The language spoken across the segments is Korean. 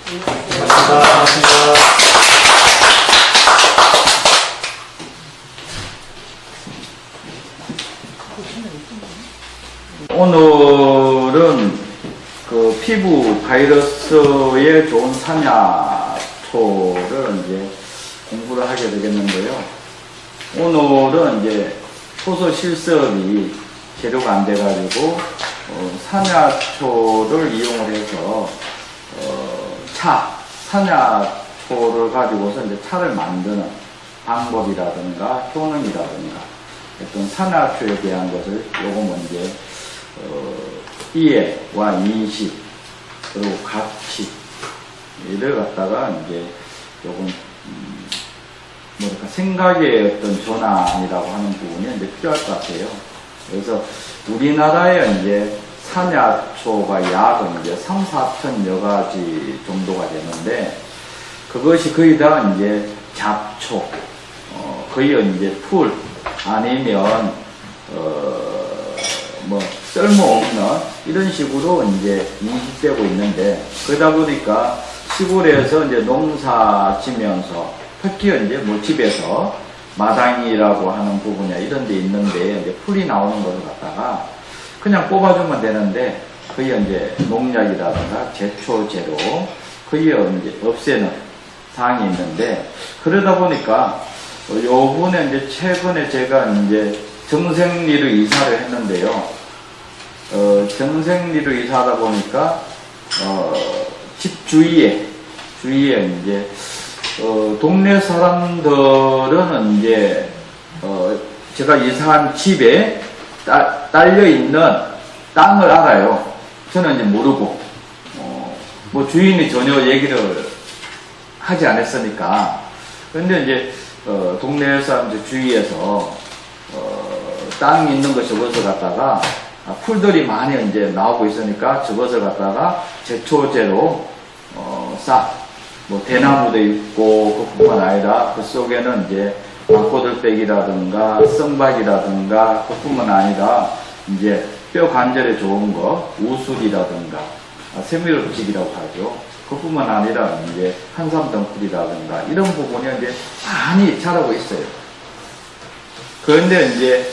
고맙습니다. 오늘은 그 피부 바이러스에 좋은 산야초를 이제 공부를 하게 되겠는데요. 오늘은 이제 효소 실습이 재료가 안 돼가지고 산야초를 이용을 해서 산야초를 가지고서 이제 차를 만드는 방법이라든가 효능이라든가 어떤 산야초에 대한 것을 요거 이제 이해와 인식 그리고 가치를 갖다가 이제 조금 뭐랄까 생각의 어떤 전환이라고 하는 부분이 이제 필요할 것 같아요. 그래서 우리나라에 이제 산야초가 약 이제 3, 4천여 가지 정도가 되는데 그것이 거의 다 이제 잡초, 거의 이제 풀 아니면 뭐 쓸모없는 이런 식으로 이제 인식되고 있는데 그러다 보니까 시골에서 이제 농사 지면서 특히 이제 뭐 집에서 마당이라고 하는 부분이야 이런 데 있는데 이제 풀이 나오는 것을 갖다가 그냥 뽑아주면 되는데 거의 이제 농약이라든가 제초제로 거의 이제 없애는 사항이 있는데 그러다 보니까 요번에 이제 최근에 제가 이제 정생리로 이사를 했는데요. 정생리로 이사하다 보니까 집 주위에 이제 동네 사람들은 이제 제가 이사한 집에 딸려 있는 땅을 알아요. 저는 이제 모르고 뭐 주인이 전혀 얘기를 하지 않았으니까. 근데 이제 동네 사람들 주위에서 땅 있는 거 저것을 갖다가 풀들이 많이 이제 나오고 있으니까 저것을 갖다가 제초제로 뭐 대나무도 있고 그뿐만 아니라 그 속에는 이제 방고들빼기라든가 썬박이라든가 그뿐만 아니라 이제 뼈 관절에 좋은 거 우술이라든가 세밀업직이라고 하죠. 그뿐만 아니라 이제 한삼덩굴이라든가 이런 부분이 이제 많이 자라고 있어요. 그런데 이제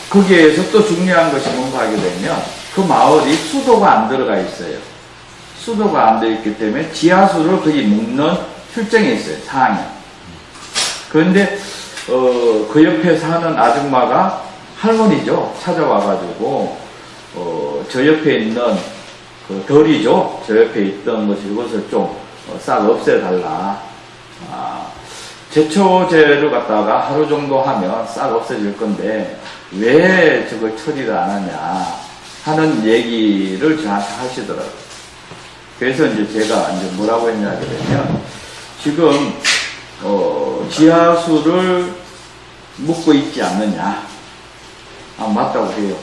거기에서 또 중요한 것이 뭔가 하게 되면 그 마을이 수도가 안 들어가 있어요. 수도가 안 되어 있기 때문에 지하수를 거의 먹는 실정에 있어요. 상황이. 그런데 그 옆에 사는 아줌마가 할머니죠. 찾아와가지고 저 옆에 있는 그 덜이죠. 저 옆에 있던 것이 이것을 좀 싹 없애달라. 제초제를 갖다가 하루 정도 하면 싹 없어질 건데 왜 저걸 처리를 안 하냐 하는 얘기를 저한테 하시더라고요. 그래서 이제 제가 이제 뭐라고 했냐 하면 지금 지하수를 묻고 있지 않느냐. 맞다고 해요.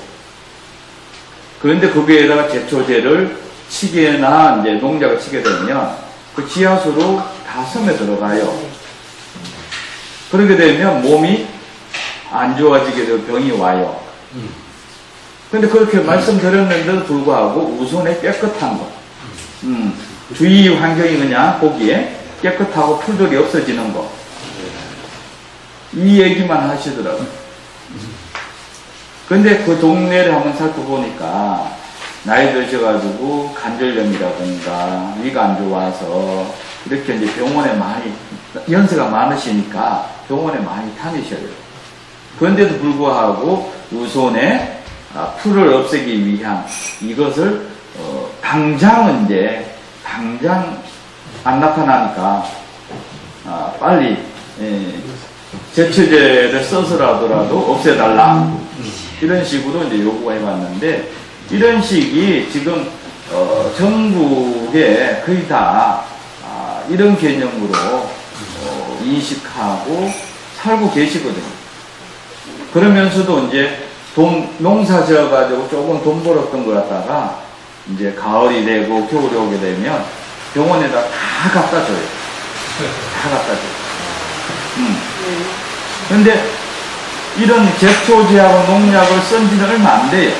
그런데 거기에다가 제초제를 치게나 이제 농약을 치게 되면 그 지하수로 다 섬에 들어가요. 그렇게 되면 몸이 안 좋아지게 되고 병이 와요. 근데 그렇게 말씀드렸는데도 불구하고 우선에 깨끗한 거. 주위 환경이 그냥 보기에 깨끗하고 풀들이 없어지는 거. 이 얘기만 하시더라고요. 근데 그 동네를 한번 살펴보니까 나이 드셔가지고 관절염이라든가 위가 안 좋아서 이렇게 이제 병원에 많이 연세가 많으시니까 병원에 많이 다니셔요. 그런데도 불구하고 우선에 풀을 없애기 위한 이것을 당장 안 나타나니까 빨리 제초제를 써서라도 없애달라 이런 식으로 이제 요구가 해봤는데 이런 식이 지금 전국에 거의 다 이런 개념으로 인식하고 살고 계시거든요. 그러면서도 이제 농사 지어가지고 조금 돈 벌었던 걸 갖다가 이제 가을이 되고 겨울이 오게 되면 병원에다 다 갖다 줘요. 다 갖다 줘요. 근데 이런 제초제하고 농약을 쓴 지는 얼마 안 돼요.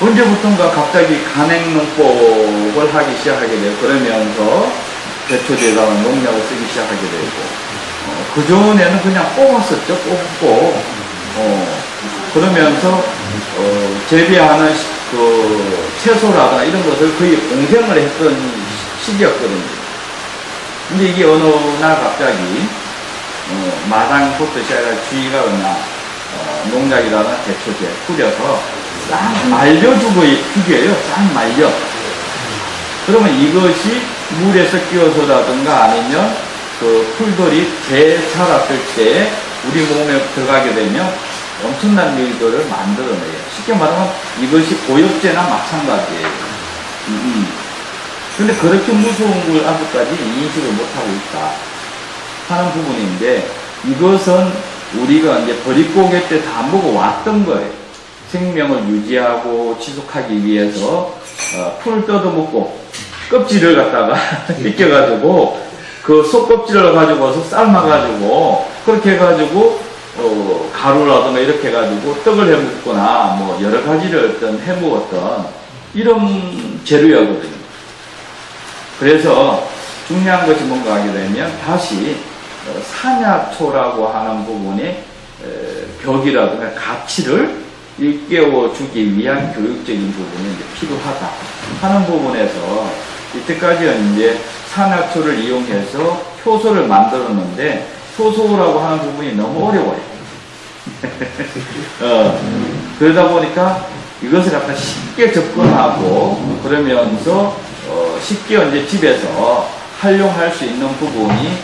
언제부턴가 갑자기 간행농법을 하기 시작하게 돼요. 그러면서 대초제에다가 농약을 쓰기 시작하게 되고, 그전에는 그냥 뽑았었죠. 뽑고, 그러면서, 재배하는 그 채소라거나 이런 것을 거의 공생을 했던 시기였거든요. 근데 이게 어느 날 갑자기, 마당부터 시작해서 주의가거나, 농약이라거나 대초제 뿌려서 싹 말려주고의 비교예요. 싹 말려. 그러면 이것이 물에서 끼어서라든가 아니면 그 풀들이 재자랐을 때 우리 몸에 들어가게 되면 엄청난 일들을 만들어내요. 쉽게 말하면 이것이 고엽제나 마찬가지예요. 근데 그렇게 무서운 걸 아직까지 인식을 못하고 있다 하는 부분인데, 이것은 우리가 이제 버릿고개 때 다 먹어왔던 거예요. 생명을 유지하고 지속하기 위해서 풀을 뜯어먹고 껍질을 갖다가 벗겨가지고 그 속껍질을 가지고서 삶아가지고 그렇게 해가지고 가루라든가 이렇게 해가지고 떡을 해먹거나 뭐 여러 가지를 어떤 해먹었던 이런 재료였거든요. 그래서 중요한 것이 뭔가 하게 되면 다시 산야초라고 하는 부분의 벽이라든가 가치를 일깨워주기 위한 교육적인 부분이 이제 필요하다 하는 부분에서 이때까지 이제 산야초를 이용해서 효소를 만들었는데, 효소라고 하는 부분이 너무 어려워요. 그러다 보니까 이것을 갖다 쉽게 접근하고 그러면서 쉽게 이제 집에서 활용할 수 있는 부분이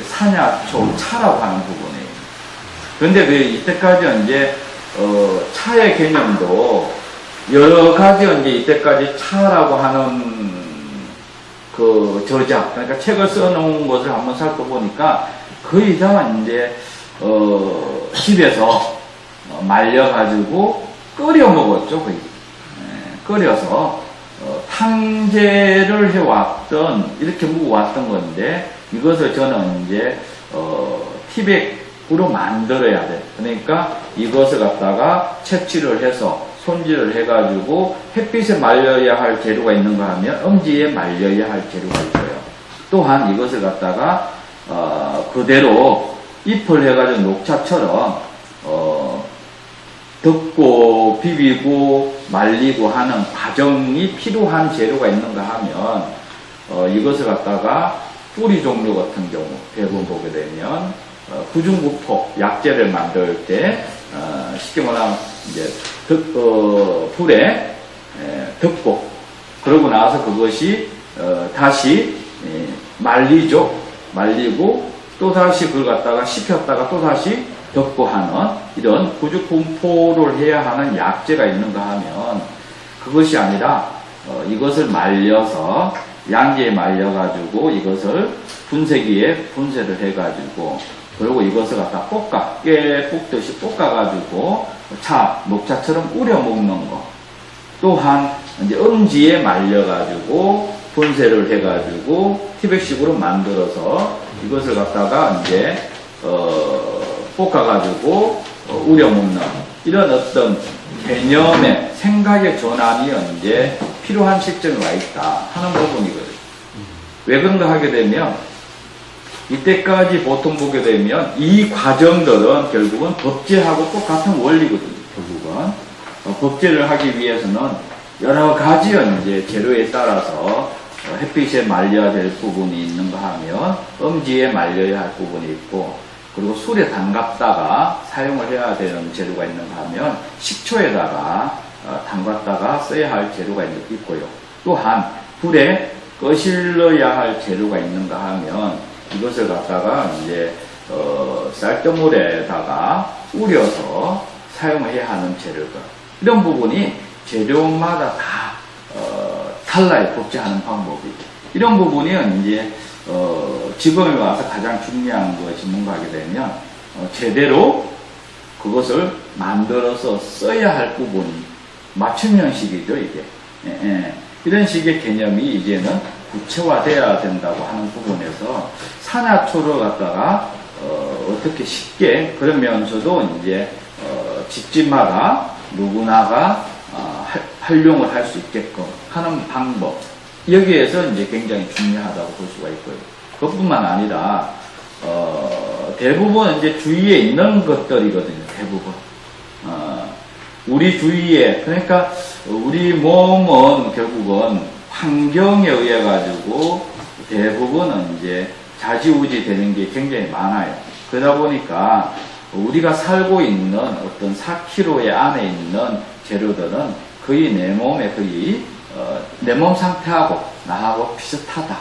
산야초 차라고 하는 부분이에요. 그런데 그 이때까지 이제 차의 개념도 여러 가지 이제 이때까지 차라고 하는 그 저작, 그러니까 책을 써놓은 것을 한번 살펴보니까 거의 다 이제 집에서 말려가지고 끓여 먹었죠. 거의 끓여서 탕제를 해왔던, 이렇게 묵어왔던 건데, 이것을 저는 이제 티백으로 만들어야 돼. 그러니까 이것을 갖다가 채취를 해서 손질을 해가지고 햇빛에 말려야 할 재료가 있는가 하면 엄지에 말려야 할 재료가 있어요. 또한 이것을 갖다가 그대로 잎을 해가지고 녹차처럼 덮고 비비고 말리고 하는 과정이 필요한 재료가 있는가 하면 이것을 갖다가 뿌리 종류 같은 경우 대부분 보게 되면 구중구포 약재를 만들 때 쉽게 말하면 이제 불에 덮고 그러고 나서 그것이 다시 말리죠. 말리고 또 다시 그걸 갖다가 씹혔다가 또 다시 덮고 하는 이런 구중구포를 해야 하는 약재가 있는가 하면 그것이 아니라 이것을 말려서 양지에 말려가지고 이것을 분쇄기에 분쇄를 해가지고 그리고 이것을 갖다 볶아, 깨 볶듯이 볶아가지고 녹차처럼 우려 먹는 거. 또한 이제 엄지에 말려가지고 분쇄를 해가지고 티백식으로 만들어서 이것을 갖다가 이제 볶아가지고 우려 먹는 이런 어떤 개념의 생각의 전환이 이제 필요한 시점에 와 있다 하는 부분이거든요. 왜 그런가 하게 되면 이때까지 보통 보게 되면 이 과정들은 결국은 법제하고 똑같은 원리거든요. 결국은 법제를 하기 위해서는 여러 가지 이제 재료에 따라서 햇빛에 말려야 될 부분이 있는가 하면 엄지에 말려야 할 부분이 있고 그리고 술에 담갔다가 사용을 해야 되는 재료가 있는가 하면 식초에다가 담갔다가 써야 할 재료가 있고요. 또한 불에 거실러야 할 재료가 있는가 하면 이것을 갖다가 이제 쌀뜨물에다가 우려서 사용해야 하는 재료들 이런 부분이 재료마다 다 달라요. 복제하는 방법이 이런 부분이 이제 지금에 와서 가장 중요한 것이 뭔가 하게 되면 제대로 그것을 만들어서 써야 할 부분이 맞춤 형식이죠. 이게 이런 식의 개념이 이제는 구체화돼야 된다고 하는 부분에서 산야초를 갖다가 어떻게 쉽게 그러면서도 이제 집집마다 누구나가 활용을 할 수 있게끔 하는 방법, 여기에서 이제 굉장히 중요하다고 볼 수가 있고요. 그것뿐만 아니라 대부분 이제 주위에 있는 것들이거든요. 대부분 우리 주위에, 그러니까 우리 몸은 결국은 환경에 의해 가지고 대부분은 이제 좌지우지 되는 게 굉장히 많아요. 그러다 보니까 우리가 살고 있는 어떤 4kg의 안에 있는 재료들은 거의 내 몸에 거의 내 몸 상태하고 나하고 비슷하다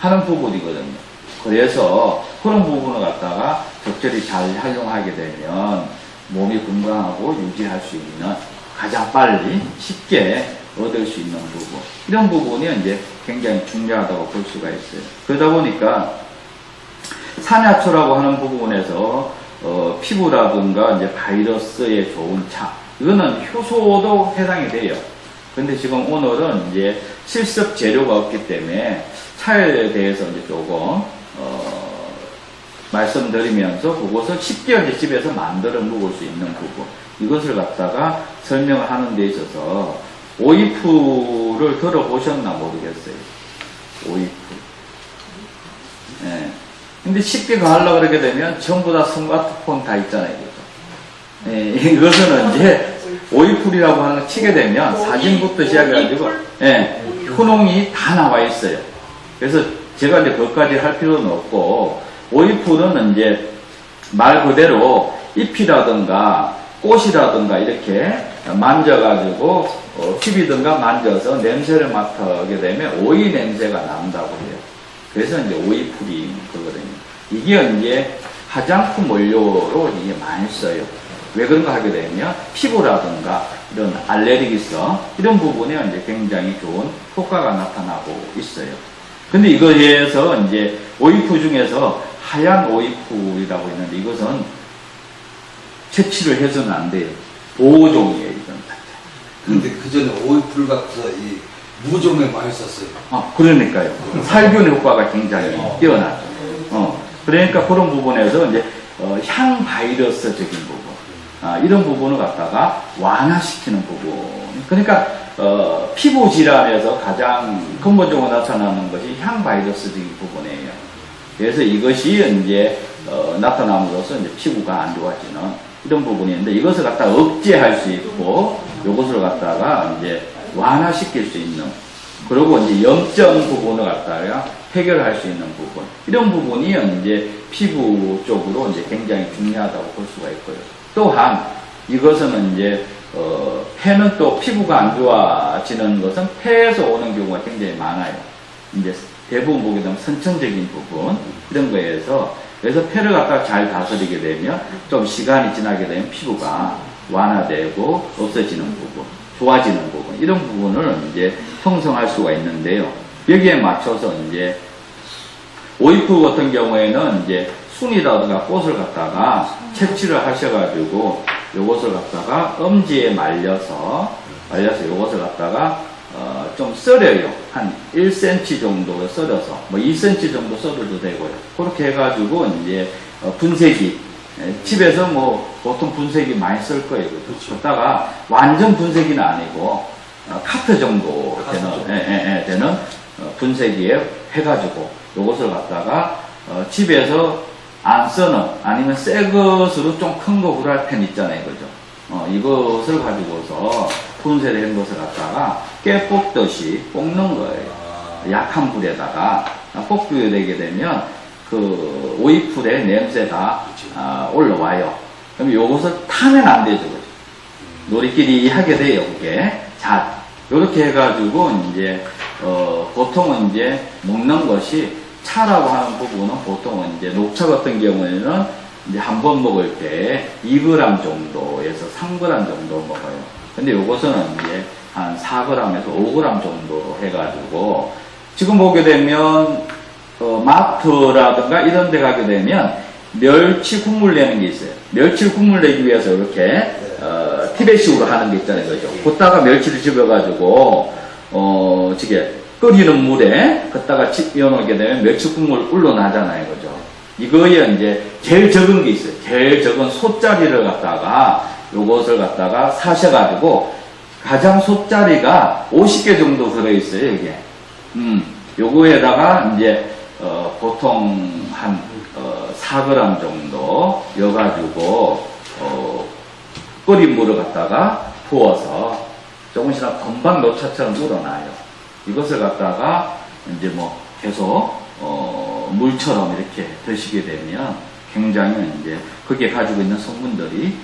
하는 부분이거든요. 그래서 그런 부분을 갖다가 적절히 잘 활용하게 되면 몸이 건강하고 유지할 수 있는, 가장 빨리 쉽게 얻을 수 있는 부분, 이런 부분이 이제 굉장히 중요하다고 볼 수가 있어요. 그러다 보니까 산야초라고 하는 부분에서 피부라든가 이제 바이러스에 좋은 차, 이거는 효소도 해당이 돼요. 근데 지금 오늘은 이제 실습 재료가 없기 때문에 차에 대해서 이제 조금 말씀드리면서 그것을 쉽게 이제 집에서 만들어 먹을 수 있는 부분, 이것을 갖다가 설명을 하는 데 있어서 오이프를 들어보셨나 모르겠어요. 오이프. 예. 근데 쉽게 가려고 그러게 되면 전부 다 스마트폰 다 있잖아요. 그죠? 예, 이것은 이제 오이풀이라고 하는 거 치게 되면 사진부터 시작해가지고, 예, 효능이 다 나와 있어요. 그래서 제가 이제 그것까지 할 필요는 없고, 오이풀은 이제 말 그대로 잎이라든가 꽃이라든가 이렇게 만져가지고 잎이든가 만져서 냄새를 맡게 되면 오이 냄새가 난다고 해요. 그래서 이제 오이풀이 그거거든요. 이게 이제 화장품 원료로 이게 많이 써요. 왜 그런가 하게 되면 피부라든가 이런 알레르기성 이런 부분에 이제 굉장히 좋은 효과가 나타나고 있어요. 근데 이거에서 이제 오이프 중에서 하얀 오이풀이라고 있는데 이것은 채취를 해서는 안 돼요. 보호종이에요, 이건. 근데 그 전에 오이풀 같은 이 무종에 많이 썼어요. 그러니까요. 살균 효과가 굉장히 뛰어나죠. 그러니까 그런 부분에서 이제 향 바이러스적인 부분, 이런 부분을 갖다가 완화시키는 부분. 그러니까 피부 질환에서 가장 근본적으로 나타나는 것이 향 바이러스적인 부분이에요. 그래서 이것이 이제 나타남으로써 이제 피부가 안 좋아지는 이런 부분이 있는데 이것을 갖다가 억제할 수 있고 이것을 갖다가 이제 완화시킬 수 있는, 그리고 이제 염증 부분을 갖다가 해결할 수 있는 부분, 이런 부분이 이제 피부 쪽으로 이제 굉장히 중요하다고 볼 수가 있고요. 또한 이것은 이제 폐는 또 피부가 안 좋아지는 것은 폐에서 오는 경우가 굉장히 많아요. 이제 대부분 보게 되면 선천적인 부분 이런 거에서, 그래서 폐를 갖다가 잘 다스리게 되면 좀 시간이 지나게 되면 피부가 완화되고 없어지는 부분, 좋아지는 부분, 이런 부분을 이제 형성할 수가 있는데요. 여기에 맞춰서 이제 오이프 같은 경우에는 이제 순이라든가 꽃을 갖다가 채취를 하셔가지고 요것을 갖다가 엄지에 말려서 요것을 갖다가 좀 썰어요. 한 1cm 정도 썰어서, 뭐 2cm 정도 썰어도 되고요. 그렇게 해가지고 이제 분쇄기, 집에서 뭐 보통 분쇄기 많이 쓸 거예요. 그러다가 완전 분쇄기는 아니고 카트 정도 되는 분쇄기에 해가지고 요것을 갖다가 집에서 안 쓰는, 아니면 새 것으로 좀 큰 거 후라이팬 있잖아요. 그죠? 이것을 가지고서 분쇄된 것을 갖다가 깨 뽑듯이 볶는 거예요. 약한 불에다가 볶게 되게 되면 그 오이풀의 냄새가 올라와요. 그럼 요것을 타면 안 되죠. 그죠? 놀이끼리 하게 돼요. 그게. 자, 요렇게 해가지고 이제 보통은 이제 먹는 것이, 차라고 하는 부분은 보통은 이제 녹차 같은 경우에는 이제 한 번 먹을 때 2g 정도에서 3g 정도 먹어요. 근데 요것은 이제 한 4g에서 5g 정도로 해가지고, 지금 보게 되면 마트라든가 이런 데 가게 되면 멸치 국물 내는 게 있어요. 멸치 국물 내기 위해서 이렇게 티벳식으로 하는 게 있잖아요. 그죠? 걷다가 멸치를 집어가지고 저게 끓이는 물에 걷다가 집어넣게 되면 멸치 국물 우러나잖아요. 그죠? 이거에 이제 제일 적은 게 있어요. 제일 적은 소짜리를 갖다가 요것을 갖다가 사셔가지고 가장 솥자리가 50개 정도 들어있어요, 이게. 요거에다가 이제, 보통 한, 4g 정도 여가지고, 끓인 물을 갖다가 부어서 조금씩 금방 녹차처럼 우러나요. 이것을 갖다가 이제 뭐 계속, 물처럼 이렇게 드시게 되면 굉장히 이제 거기에 가지고 있는 성분들이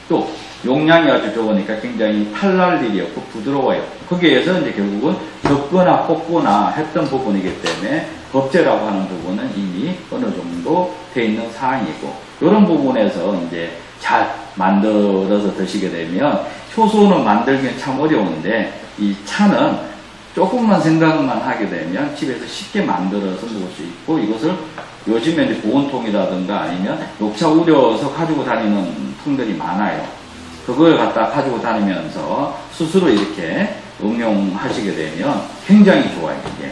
또 용량이 아주 좋으니까 굉장히 탈날 일이 없고 부드러워요. 거기에서 이제 결국은 덮거나 볶거나 했던 부분이기 때문에 법제라고 하는 부분은 이미 어느 정도 돼 있는 사항이고, 이런 부분에서 이제 잘 만들어서 드시게 되면, 효소는 만들기는 참 어려운데 이 차는 조금만 생각만 하게 되면 집에서 쉽게 만들어서 먹을 수 있고, 이것을 요즘에 이제 보온통이라든가 아니면 녹차 우려서 가지고 다니는 통들이 많아요. 그걸 갖다 가지고 다니면서 스스로 이렇게 응용하시게 되면 굉장히 좋아요, 이게.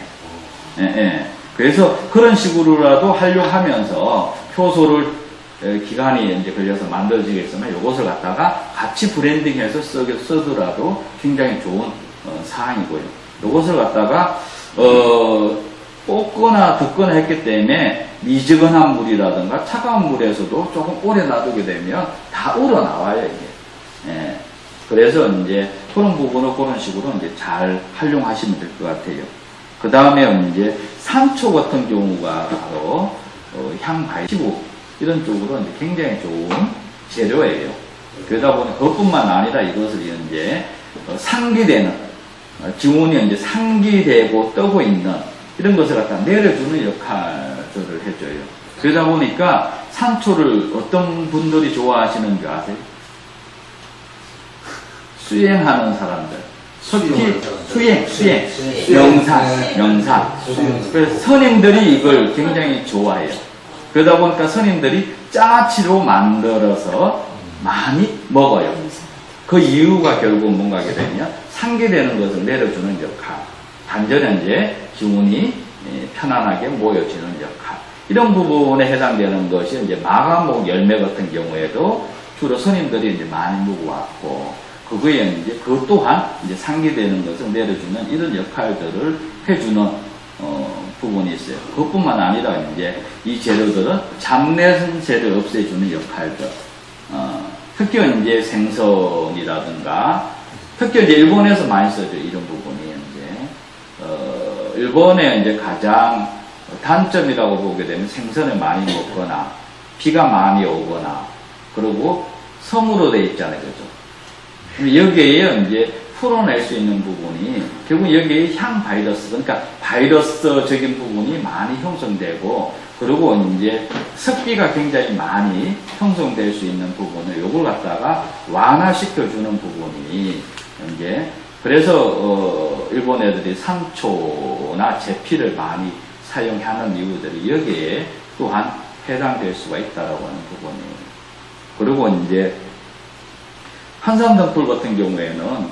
예, 예. 그래서 그런 식으로라도 활용하면서 효소를 기간이 이제 걸려서 만들어지겠으면 이것을 갖다가 같이 브랜딩해서 쓰더라도 굉장히 좋은 사항이고요. 이것을 갖다가 볶거나 덮거나 했기 때문에 미지근한 물이라든가 차가운 물에서도 조금 오래 놔두게 되면 다 우러나와요, 이게. 예. 그래서 이제 그런 부분을 그런 식으로 이제 잘 활용하시면 될 것 같아요. 그 다음에 이제 산초 같은 경우가 바로 향발시부 이런 쪽으로 이제 굉장히 좋은 재료예요. 그러다 보니 그것뿐만 아니라 이것을 이제 상기되는 기운이 이제 상기되고 떠고 있는 이런 것을 갖다 내려주는 역할들을 해줘요. 그러다 보니까 산초를 어떤 분들이 좋아하시는 줄 아세요? 수행하는 사람들. 수행, 명상. 그래서 스님들이 이걸 굉장히 좋아해요. 그러다 보니까 스님들이 짜치로 만들어서 많이 먹어요. 그 이유가 결국 뭔가 하게 되면 상기되는 것을 내려주는 역할. 단전에 이제 기운이 편안하게 모여지는 역할. 이런 부분에 해당되는 것이 이제 마가목 열매 같은 경우에도 주로 스님들이 이제 많이 먹어왔고, 그거에 이제 그 또한 이제 상기되는 것을 내려주는 이런 역할들을 해주는 부분이 있어요. 그것뿐만 아니라 이제 이 재료들은 잡내세를 없애주는 역할들. 특히 이제 생선이라든가, 특히 이제 일본에서 많이 써져 이런 부분이 이제 일본의 이제 가장 단점이라고 보게 되면 생선을 많이 먹거나 비가 많이 오거나 그리고 섬으로 돼 있잖아요, 그죠? 여기에 이제 풀어낼 수 있는 부분이 결국 여기에 향 바이러스, 그러니까 바이러스적인 부분이 많이 형성되고, 그리고 이제 습기가 굉장히 많이 형성될 수 있는 부분을 요걸 갖다가 완화시켜주는 부분이 이제, 그래서 일본 애들이 산초나 제피를 많이 사용하는 이유들이 여기에 또한 해당될 수가 있다라고 하는 부분이에요. 그리고 이제 한삼등불 같은 경우에는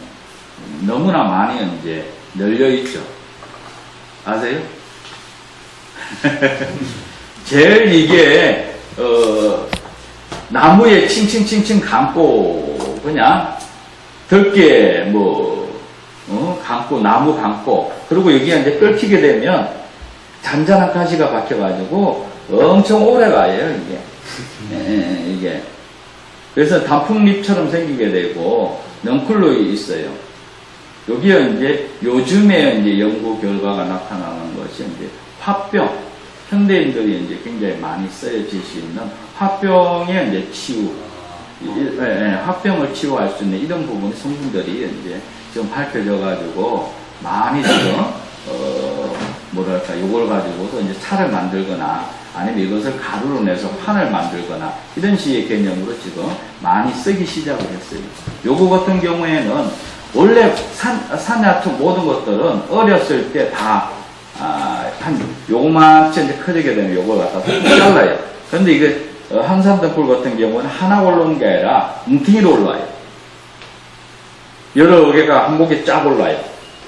너무나 많이 이제 널려있죠. 아세요? 제일 이게, 나무에 칭칭칭칭 감고, 그냥, 덮개, 감고, 나무 감고, 그리고 여기에 이제 끓히게 되면 잔잔한 가시가 박혀가지고 엄청 오래 가요, 이게. 이게. 그래서 단풍잎처럼 생기게 되고, 넝쿨로 있어요. 여기에 이제 요즘에 이제 연구 결과가 나타나는 것이 이제 화병, 현대인들이 이제 굉장히 많이 쓰여질 수 있는 화병의 이제 치유, 화병을 치유할 수 있는 이런 부분의 성분들이 이제 지금 밝혀져 가지고 많이 지금, 요걸 가지고서 이제 차를 만들거나 아니면 이것을 가루로 내서 판을 만들거나 이런 식의 개념으로 지금 많이 쓰기 시작을 했어요. 요거 같은 경우에는 원래 산야초 모든 것들은 어렸을 때 다, 한 요만치 이제 커지게 되면 요걸 갖다 잘라요. 그런데 이게 한삼등불 같은 경우는 하나 올라오는 게 아니라 뭉텅이로 올라와요. 여러 개가 한 목에 쫙 올라와요.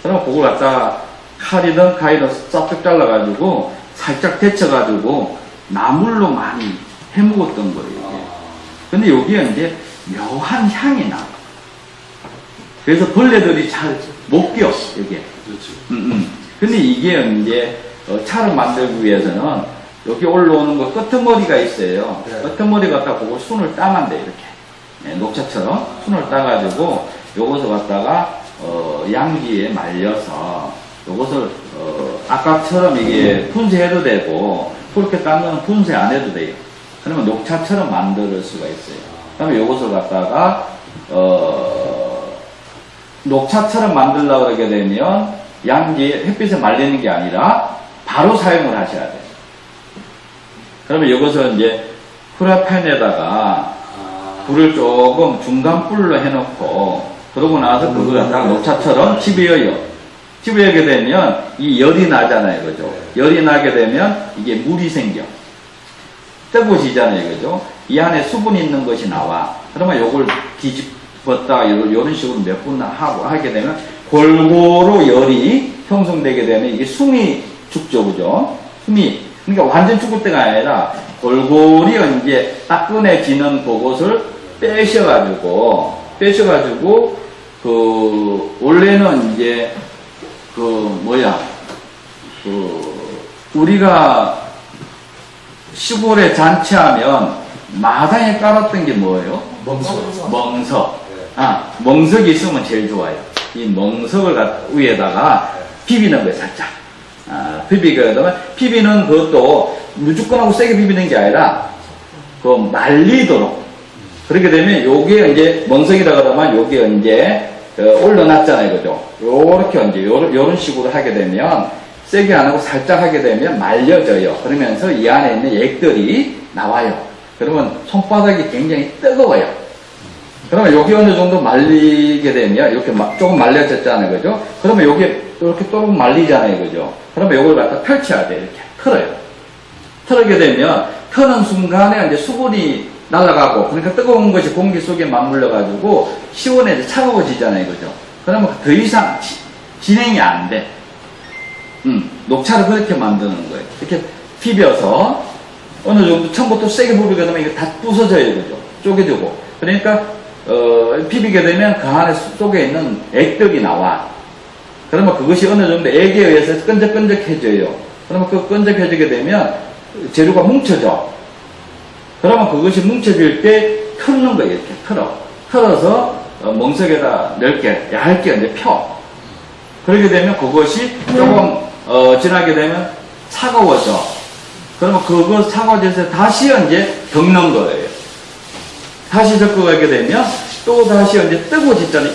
그러면 그걸 갖다가 칼이든 가위든 싹둑 잘라가지고 살짝 데쳐가지고 나물로 많이 해먹었던 거예요. 근데 여기에 이제 묘한 향이 나요. 그래서 벌레들이 잘 못 끼어, 여기에. 그렇죠. 근데 이게 이제 차를 만들기 위해서는 여기 올라오는 거 끄트머리가 있어요. 네. 끄트머리 갖다 보고 순을 따면 돼, 이렇게. 네, 녹차처럼 순을 따가지고 요것을 갖다가 양기에 말려서 요것을 아까처럼 이게 분쇄해도 되고 그렇게 따면 분쇄 안 해도 돼요. 그러면 녹차처럼 만들 수가 있어요. 그러면 요것을 갖다가 녹차처럼 만들려고 그러게 되면 양기에 햇빛에 말리는 게 아니라 바로 사용을 하셔야 돼요. 그러면 이것을 이제 프라이팬에다가 불을 조금 중간 불로 해놓고 그러고 나서 그걸 갖다가 녹차처럼 집어여요. 집어여게 되면 이 열이 나잖아요, 그죠? 열이 나게 되면 이게 물이 생겨. 뜨거워지잖아요, 그죠? 이 안에 수분이 있는 것이 나와. 그러면 요걸 뒤집었다가 이런 식으로 몇 분 하게 되면 골고루 열이 형성되게 되면 이게 숨이 죽죠, 그죠? 숨이. 그러니까 완전 죽을 때가 아니라 골고루 이제 따끈해지는 그것을 빼셔가지고, 원래는 이제, 우리가 시골에 잔치하면 마당에 깔았던 게 뭐예요? 멍석. 멍석이 있으면 제일 좋아요. 이 멍석을 위에다가 비비는 거예요, 살짝. 비비는 그것도 무조건 하고 세게 비비는 게 아니라, 말리도록. 그렇게 되면 요게 이제 멍석이라 그러면 요게 이제 올려놨잖아요, 그죠? 요렇게 이제 요런 식으로 하게 되면 세게 안 하고 살짝 하게 되면 말려져요. 그러면서 이 안에 있는 액들이 나와요. 그러면 손바닥이 굉장히 뜨거워요. 그러면 여기 어느 정도 말리게 되면 이렇게 조금 말려졌잖아요, 그죠? 그러면 여기 이렇게 조금 말리잖아요, 그죠? 그러면 이걸 갖다 펼쳐야 돼요, 이렇게 털어요. 털게 되면 터는 순간에 이제 수분이 날아가고, 그러니까 뜨거운 것이 공기 속에 맞물려가지고 시원해져 차가워지잖아요, 그죠? 그러면 더 이상 진행이 안 돼. 녹차를 그렇게 만드는 거예요. 이렇게 비벼서 어느 정도 처음부터 세게 부비게 되면 이게 다 부서져요, 그죠? 쪼개지고. 그러니까 비비게 되면 그 안에 속에 있는 액들이 나와. 그러면 그것이 어느 정도 액에 의해서 끈적끈적해져요. 그러면 그 끈적해지게 되면 재료가 뭉쳐져. 그러면 그것이 뭉쳐질 때 털는 거예요. 이렇게 털어서 멍석에다 넓게 얇게 이제 펴. 그렇게 되면 그것이 조금 지나게 되면 차가워져. 그러면 그거 차가워져서 다시 이제 겪는 거예요. 다시 적응하게 되면 또 다시 이제 뜨거워지잖아요.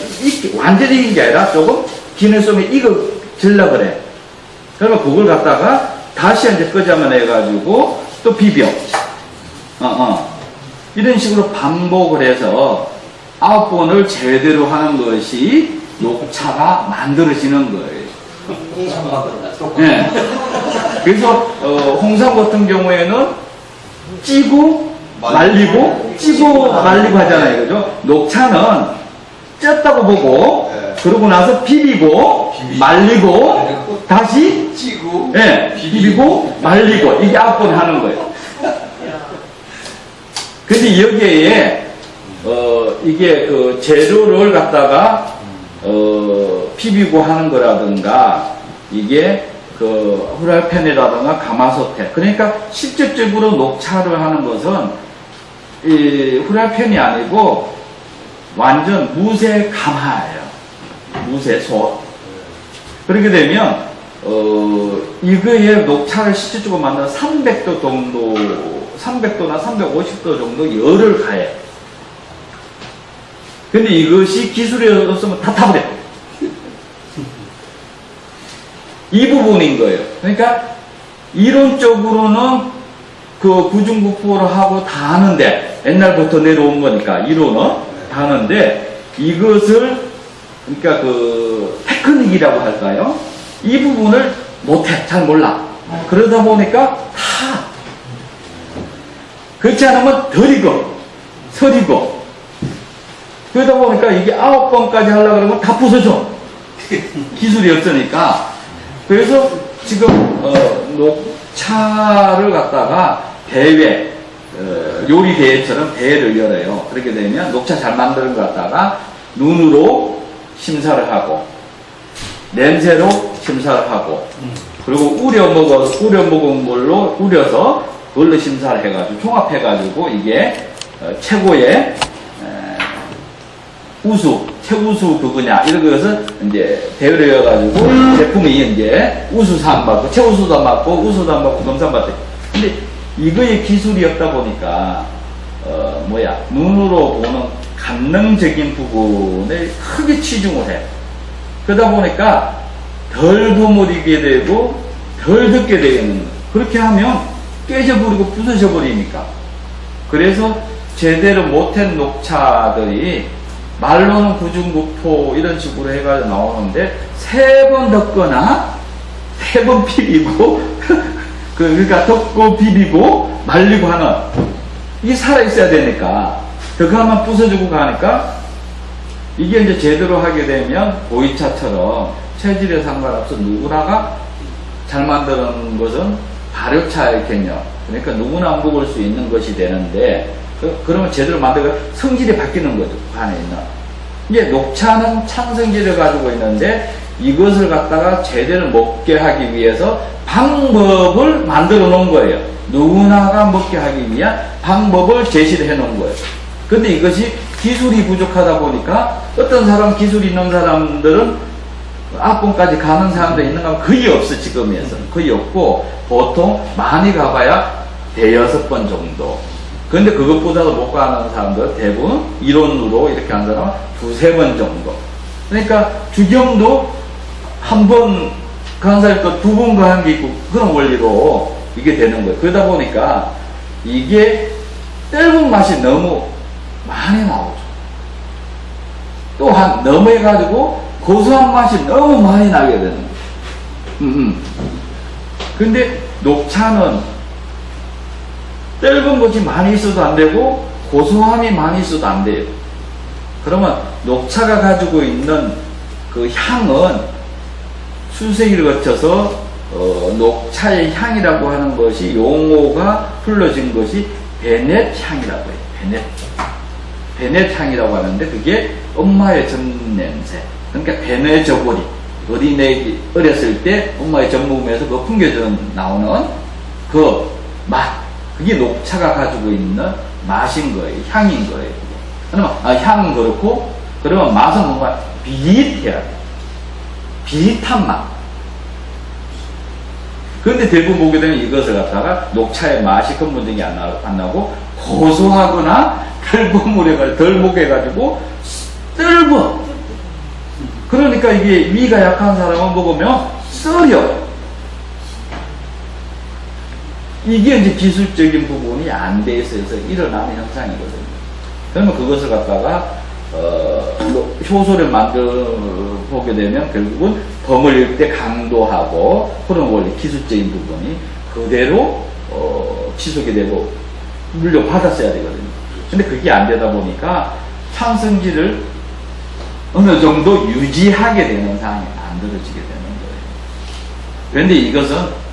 완전히 익은 게 아니라 조금 기능 속에 익어질라 그래. 그러면 그걸 갖다가 다시 이제 끄자마해가지고 또 비벼. 이런 식으로 반복을 해서 9번을 제대로 하는 것이 녹차가 만들어지는 거예요. 네. 그래서 홍삼 같은 경우에는 찌고 말리고 찌고 말리고 하잖아요, 그죠? 녹차는 쪘다고 보고 그러고 나서 비비고 말리고 다시 찌고 네, 비비고 말리고 이게 9번 하는 거예요. 근데 여기에 이게 그 재료를 갖다가 비비고 하는 거라든가 이게 그 후라이팬이라든가 가마솥에, 그러니까 실질적으로 녹차를 하는 것은 이 후라이팬이 아니고 완전 무쇠 가마예요. 무쇠솥. 그렇게 되면 이거에 녹차를 실질적으로 만드는 300도 정도, 300도나 350도 정도 열을 가해. 근데 이것이 기술이 없으면 다 타버려. 이 부분인 거예요. 그러니까 이론적으로는 그 구중구포를 하고 다 하는데, 옛날부터 내려온 거니까 이론은 다 하는데, 이것을 그러니까 그 테크닉이라고 할까요? 이 부분을 못해. 잘 몰라. 그러다 보니까 다 그렇지 않으면 덜 익어. 서리고. 그러다 보니까 이게 9번까지 하려고 그러면 다 부서져. 기술이 없으니까. 그래서 지금 녹차를 갖다가 대회, 요리 대회처럼 대회를 열어요. 그렇게 되면 녹차 잘 만드는 거 갖다가 눈으로 심사를 하고, 냄새로 심사를 하고, 그리고 우려 먹은 걸로 우려서 그걸로 심사를 해가지고 종합해가지고 이게 최고의 최우수 그거냐 이런 것을 이제 대회를 해가지고 제품이 이제 우수상 받고 최우수상 받고 우수상 받고 검상 받고. 근데 이거의 기술이 없다 보니까 눈으로 보는 감능적인 부분에 크게 치중을 해. 그러다 보니까 덜 버무리게 되고 덜 듣게 되는 거예요. 그렇게 하면 깨져버리고 부서져버리니까. 그래서 제대로 못한 녹차들이 말로는 구중구포 이런 식으로 해가지고 나오는데 3번 덮거나 3번 비비고 그러니까 덮고 비비고 말리고 하는 이게 살아있어야 되니까 그거 하면 부서지고 가니까 이게 이제 제대로 하게 되면 보이차처럼 체질에 상관없어 누구나가 잘 만드는 것은 발효차의 개념. 그러니까 누구나 먹을 수 있는 것이 되는데 그러면 제대로 만들고 성질이 바뀌는 거죠. 그 안에 있는. 이게 녹차는 찬성질을 가지고 있는데 이것을 갖다가 제대로 먹게 하기 위해서 방법을 만들어 놓은 거예요. 누구나가 먹게 하기 위한 방법을 제시를 해 놓은 거예요. 근데 이것이 기술이 부족하다 보니까 어떤 사람 기술이 있는 사람들은 앞번까지 가는 사람도 있는가 하면 거의 없어. 지금에서는 거의 없고 보통 많이 가봐야 5번 정도. 그런데 그것보다도 못 가는 사람들 대부분 이론으로 이렇게 하는 사람은 2-3번 정도. 그러니까 주경도 한 번 간 사람이 또 2번 가는 게 있고 그런 원리로 이게 되는 거예요. 그러다 보니까 이게 떫은 맛이 너무 많이 나오죠. 또한 너무 해가지고 고소한 맛이 너무 많이 나게 되는 거예요. 근데 녹차는 떫은 것이 많이 있어도 안 되고 고소함이 많이 있어도 안 돼요. 그러면 녹차가 가지고 있는 그 향은 수세기를 거쳐서 녹차의 향이라고 하는 것이 용어가 불러진 것이 베넷 향이라고 해요. 베넷 향이라고 하는데 그게 엄마의 전 냄새. 그러니까 베넷 저고리. 어린애 어렸을 때 엄마의 젖 먹으면서 그 풍겨져 나오는 그 맛. 그게 녹차가 가지고 있는 맛인 거예요. 향인 거예요. 그러면 향은 그렇고 그러면 맛은 뭔가 비릿해야 돼. 비릿한 맛. 그런데 대부분 보게 되면 이것을 갖다가 녹차의 맛이 근본적이 안 나고 고소하거나 덜 먹여가지고 떫어. 그러니까 이게 위가 약한 사람은 먹으면 썰려. 이게 이제 기술적인 부분이 안 돼 있어서 일어나는 현상이거든요. 그러면 그것을 갖다가 효소를 만들어보게 되면 결국은 버무릴 때 강도하고 그런 원리 기술적인 부분이 그대로 지속이 되고 물려받았어야 되거든요. 근데 그게 안 되다 보니까 찬성질을 어느 정도 유지하게 되는 상황이 만들어지게 되는 거예요. 그런데 이것은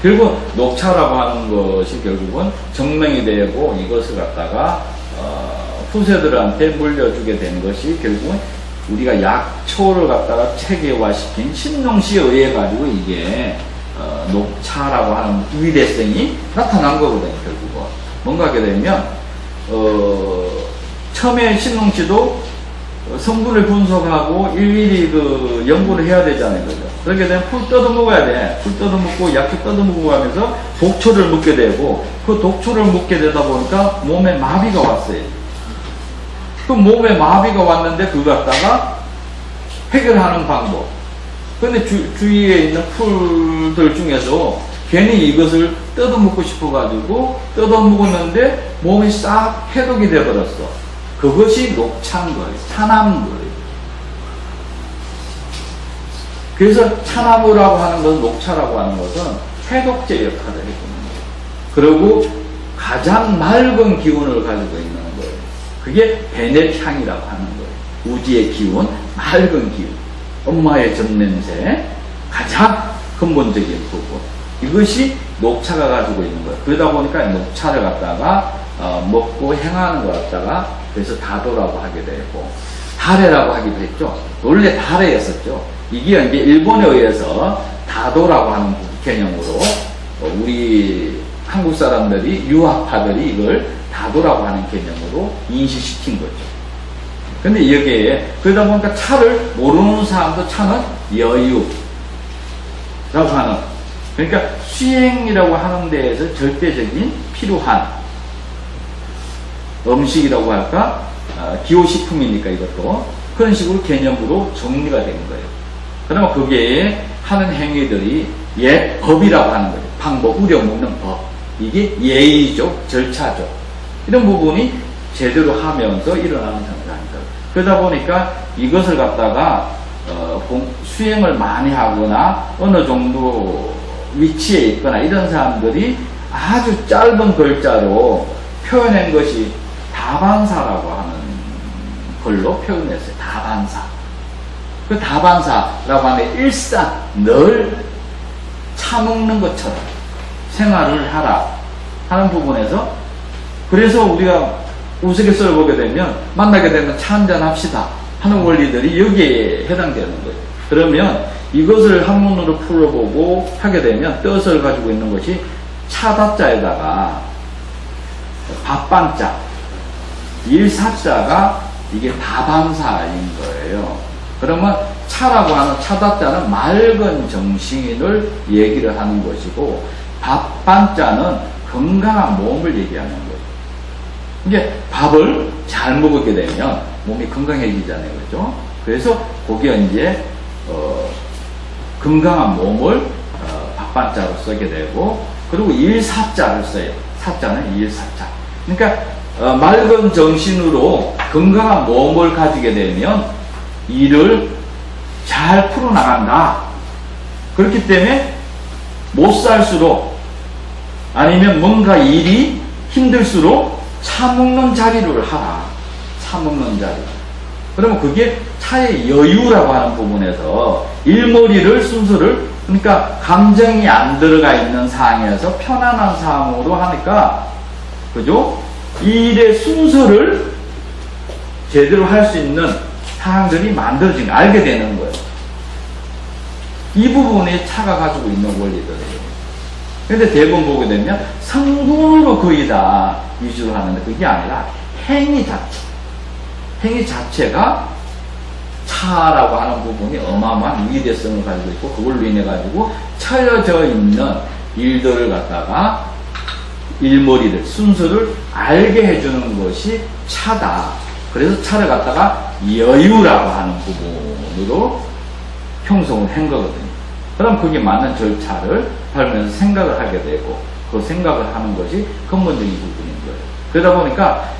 결국 녹차라고 하는 것이 결국은 증명이 되고 이것을 갖다가 후세들한테 물려주게 된 것이 결국은 우리가 약초를 갖다가 체계화시킨 신농시에 의해 가지고 이게 녹차라고 하는 위대성이 나타난 거거든요. 결국은 뭔가 하게 되면 처음에 신농시도 성분을 분석하고 일일이 그 연구를 해야 되잖아요. 그죠? 그렇게 되면 풀 뜯어 먹어야 돼. 풀 뜯어 먹고 약초 뜯어 먹고 하면서 독초를 먹게 되고 그 독초를 먹게 되다 보니까 몸에 마비가 왔어요. 그 몸에 마비가 왔는데 그거 갖다가 해결하는 방법. 근데 주위에 있는 풀들 중에서 괜히 이것을 뜯어 먹고 싶어가지고 뜯어 먹었는데 몸이 싹 해독이 돼버렸어. 그것이 녹차인 거예요. 차나무 거예요. 그래서 차나무라고 하는 것은 녹차라고 하는 것은 해독제 역할을 해주는 거예요. 그리고 가장 맑은 기운을 가지고 있는 거예요. 그게 베넷 향이라고 하는 거예요. 우지의 기운, 맑은 기운, 엄마의 젖냄새, 가장 근본적인 부분. 이것이 녹차가 가지고 있는 거예요. 그러다 보니까 녹차를 갖다가 먹고 행하는 것 갖다가 그래서 다도라고 하게 되고 다레라고 하기도 했죠. 원래 다레였었죠. 이게 이제 일본에 의해서 다도라고 하는 개념으로 우리 한국 사람들이, 유학파들이 이걸 다도라고 하는 개념으로 인식시킨 거죠. 근데 여기에, 그러다 보니까 차를 모르는 사람도 차는 여유라고 하는, 그러니까 수행이라고 하는 데에서 절대적인 필요한 음식이라고 할까? 기호식품이니까 이것도 그런 식으로 개념으로 정리가 된 거예요. 그러면 거기에 하는 행위들이 법이라고 하는 거예요. 방법, 우려먹는 법. 이게 예의죠. 절차죠. 이런 부분이 제대로 하면서 일어나는 현상입니다. 그러다 보니까 이것을 갖다가 수행을 많이 하거나 어느 정도 위치에 있거나 이런 사람들이 아주 짧은 글자로 표현한 것이 다반사라고 하는 걸로 표현했어요. 다반사. 그 다반사라고 하는 일상, 늘 차먹는 것처럼 생활을 하라 하는 부분에서, 그래서 우리가 우스갯소리를 보게 되면, 만나게 되면 차 한잔 합시다 하는 원리들이 여기에 해당되는 거예요. 그러면 이것을 한문으로 풀어보고 하게 되면 뜻을 가지고 있는 것이 차다자에다가 밥반자, 일사자가 이게 다반사인 거예요. 그러면 차라고 하는 차다자는 맑은 정신을 얘기를 하는 것이고, 밥반자는 건강한 몸을 얘기하는 거예요. 이제 밥을 잘 먹게 되면 몸이 건강해지잖아요. 그죠? 그래서 거기에 이제 건강한 몸을 밥반자로 쓰게 되고, 그리고 일사자를 써요. 사자는 일사자. 그러니까 맑은 정신으로 건강한 몸을 가지게 되면 일을 잘 풀어나간다. 그렇기 때문에 못 살수록, 아니면 뭔가 일이 힘들수록 차 먹는 자리를 하라. 차 먹는 자리. 그러면 그게 차의 여유라고 하는 부분에서 일머리를, 순서를, 그러니까 감정이 안 들어가 있는 상황에서 편안한 상황으로 하니까, 그죠? 이 일의 순서를 제대로 할 수 있는 상황들이 만들어지는, 알게 되는 거예요. 이 부분에 차가 가지고 있는 원리들이에요. 근데 대부분 보게 되면 성분으로 거의 다 위주로 하는데, 그게 아니라 행위 자체. 행위 자체가 차라고 하는 부분이 어마어마한 위대성을 가지고 있고, 그걸로 인해 가지고 차려져 있는 일들을 갖다가 일머리를, 순서를 알게 해주는 것이 차다. 그래서 차를 갖다가 여유라고 하는 부분으로 형성을 한 거거든요. 그럼 그게 맞는 절차를 밟으면서 생각을 하게 되고, 그 생각을 하는 것이 근본적인 부분인 거예요. 그러다 보니까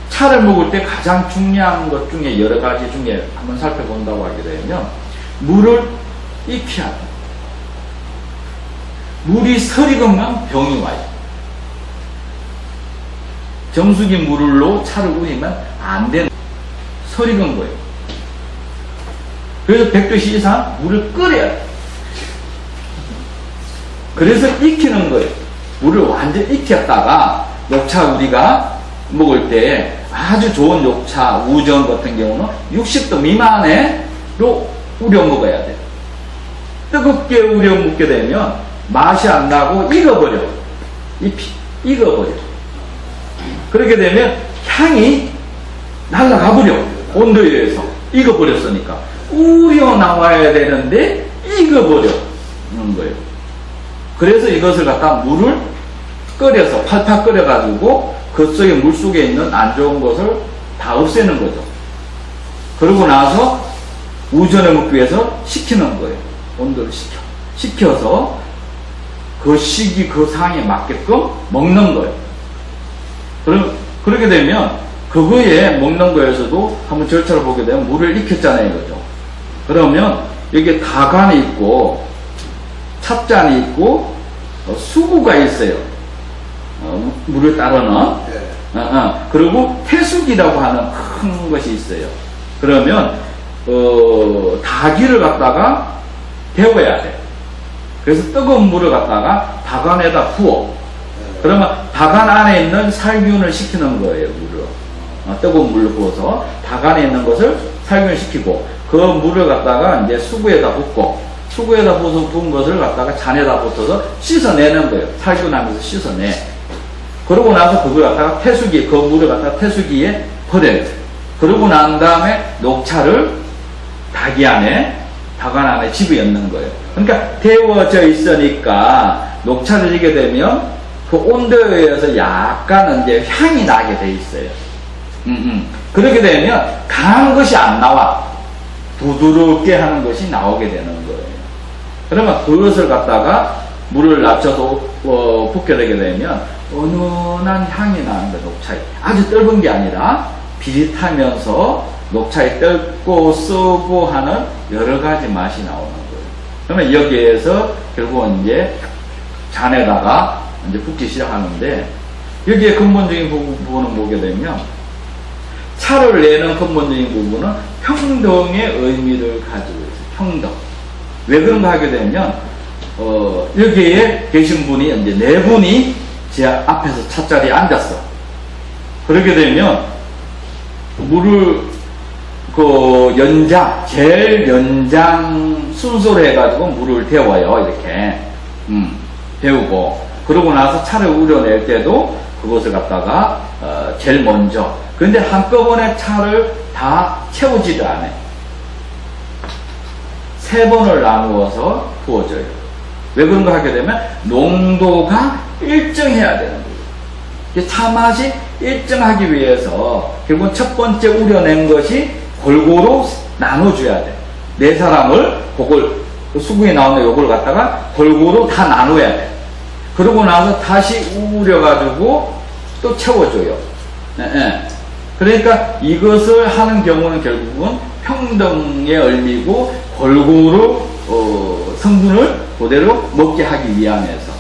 차를 먹을 때 가장 중요한 것 중에, 여러 가지 중에 한번 살펴본다고 하게 되면, 물을 익혀야 돼. 물이 설익으면 병이 와요. 정수기 물로 차를 우리면 안 되는, 설익은 거예요. 그래서 100도씨 이상 물을 끓여야 돼. 그래서 익히는 거예요. 물을 완전 익혔다가, 녹차 우리가 먹을 때 아주 좋은 녹차, 우정 같은 경우는 60도 미만으로 우려 먹어야 돼요. 뜨겁게 우려 먹게 되면 맛이 안 나고 익어버려. 잎이 익어버려. 그렇게 되면 향이 날아가 버려. 온도에 의해서 익어버렸으니까. 우려 나와야 되는데 익어버려. 는 거예요. 그래서 이것을 갖다 물을 끓여서 팔팔 끓여가지고 그 속에 물 속에 있는 안 좋은 것을 다 없애는 거죠. 그러고 나서 우전에 먹기 위해서 식히는 거예요. 온도를 식혀서 그 시기, 그 상황에 맞게끔 먹는 거예요. 그렇게 되면 그거에 먹는 거에서도 한번 절차를 보게 되면 물을 익혔잖아요. 그죠? 그러면 여기에 다간이 있고 찹잔이 있고 수구가 있어요. 물을 따르는. 그리고 태숙이라고 하는 큰 것이 있어요. 그러면 다기를 갖다가 데워야 돼. 그래서 뜨거운 물을 갖다가 다간에다 부어. 그러면 다간 안에 있는 살균을 시키는 거예요. 물을. 뜨거운 물로 부어서 다간에 있는 것을 살균시키고 그 물을 갖다가 이제 수구에다 붓고 수구에다 부은 것을 갖다가 잔에다 붓어서 씻어내는 거예요. 살균하면서 씻어내. 그러고 나서 그걸 갖다가 태수기, 그 물을 갖다가 태수기에 버려요. 그러고 난 다음에 녹차를 닭안 안에 집어넣는 거예요. 그러니까 데워져 있으니까 녹차를 이게 되면 그 온도에 의해서 약간 이제 향이 나게 돼 있어요. 그렇게 되면 강한 것이 안 나와. 부드럽게 하는 것이 나오게 되는 거예요. 그러면 그것을 갖다가 물을 낮춰서 붓게 되게 되면 은은한 향이 나는 거예요. 녹차에. 아주 떫은 게 아니라 비릿하면서 녹차에 떫고 쓰고 하는 여러 가지 맛이 나오는 거예요. 그러면 여기에서 결국은 이제 잔에다가 이제 붓기 시작하는데 여기에 근본적인 부분은 보게 되면 차를 내는 근본적인 부분은 평등의 의미를 가지고 있어요. 평등. 왜 그런가 하게 되면 여기에 계신 분이 이제 네 분이 제 앞에서 차자리에 앉았어. 그렇게 되면 물을 제일 연장 순서로 해가지고 물을 데워요. 이렇게 데우고 그러고 나서 차를 우려낼 때도 그것을 갖다가 제일 먼저. 그런데 한꺼번에 차를 다 채우지를 않아요. 3번을 나누어서 부어줘요. 왜 그런가 하게 되면 농도가 일정해야 되는 거예요. 차 맛이 일정하기 위해서 결국은 첫 번째 우려낸 것이 골고루 나눠줘야 돼. 4사람을 그걸 수구에 나오는 요걸 갖다가 골고루 다 나눠야 돼. 그러고 나서 다시 우려가지고 또 채워줘요. 그러니까 이것을 하는 경우는 결국은 평등의 의미고 골고루 성분을 그대로 먹게 하기 위함에서.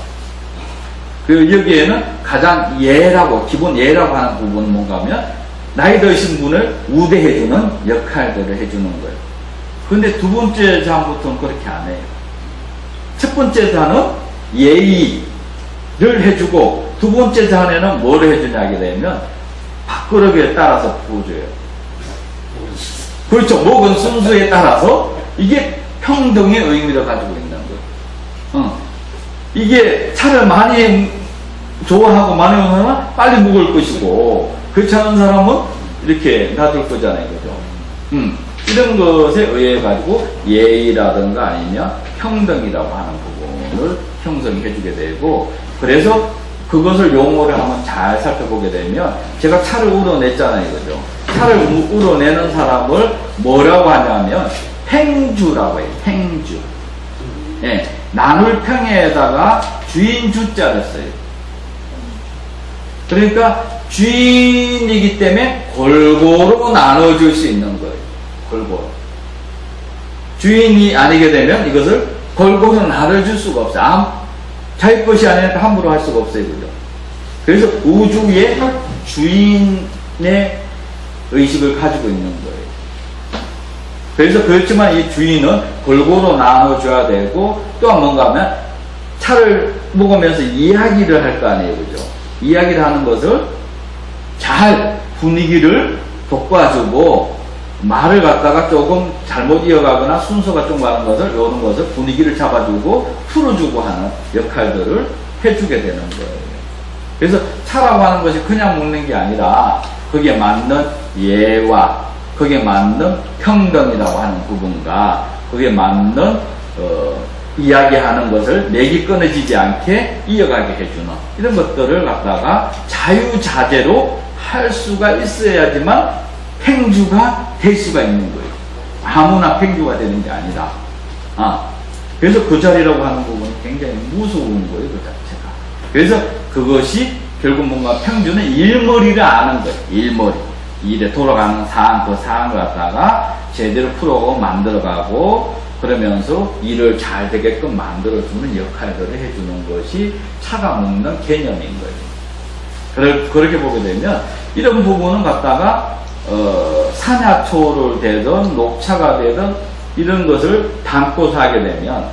그리고 여기에는 가장 기본 예라고 하는 부분은 뭔가 하면 나이 드신 분을 우대해주는 역할들을 해주는 거예요. 그런데 두 번째 잔부터는 그렇게 안 해요. 첫 번째 잔은 예의를 해주고 두 번째 잔에는 뭘 해주냐게 되면 밥그릇에 따라서 부어줘요. 그렇죠. 먹은 순수에 따라서 이게 평등의 의미를 가지고 있는 거예요. 이게 차를 많이 좋아하고 많이 먹는 사람은 빨리 먹을 것이고 그렇지 않은 사람은 이렇게 놔둘 거잖아요. 그죠? 이런 것에 의해 가지고 예의라든가 아니면 평등이라고 하는 부분을 형성해 주게 되고 그래서 그것을 용어를 한번 잘 살펴보게 되면 제가 차를 우러냈잖아요. 그죠? 차를 우러내는 사람을 뭐라고 하냐면 팽주라고 해요. 팽주. 예, 나눌 평에다가 주인 주자를 써요. 그러니까 주인이기 때문에 골고루 나눠줄 수 있는 거예요. 골고루. 주인이 아니게 되면 이것을 골고루 나눠줄 수가 없어요. 자기 것이 아니니까 함부로 할 수가 없어요. 그죠? 그래서 우주의 주인의 의식을 가지고 있는 거예요. 그래서 그렇지만 이 주인은 골고루 나눠줘야 되고 또한 뭔가 하면 차를 먹으면서 이야기를 할 거 아니에요. 그죠? 이야기를 하는 것을 잘 분위기를 돋궈주고 말을 갖다가 조금 잘못 이어가거나 순서가 좀 가는 것을 이런 것을 분위기를 잡아주고 풀어주고 하는 역할들을 해주게 되는 거예요. 그래서 차라고 하는 것이 그냥 먹는 게 아니라 거기에 맞는 예와 거기에 맞는 평등이라고 하는 부분과 거기에 맞는 이야기하는 것을 맥이 끊어지지 않게 이어가게 해주는 이런 것들을 갖다가 자유자재로 할 수가 있어야지만 팽주가 될 수가 있는 거예요. 아무나 팽주가 되는 게 아니라. 그래서 그 자리라고 하는 부분은 굉장히 무서운 거예요. 그 자체가. 그래서 그것이 결국 뭔가 평주는 일머리를 아는 거예요. 일머리. 일에 돌아가는 사안, 그 사안을 갖다가 제대로 풀어가고 만들어가고 그러면서 일을 잘 되게끔 만들어주는 역할들을 해주는 것이 차가 먹는 개념인 거예요. 그렇게 보게 되면 이런 부분은 갖다가 산야초를 되든 녹차가 되든 이런 것을 담고서 하게 되면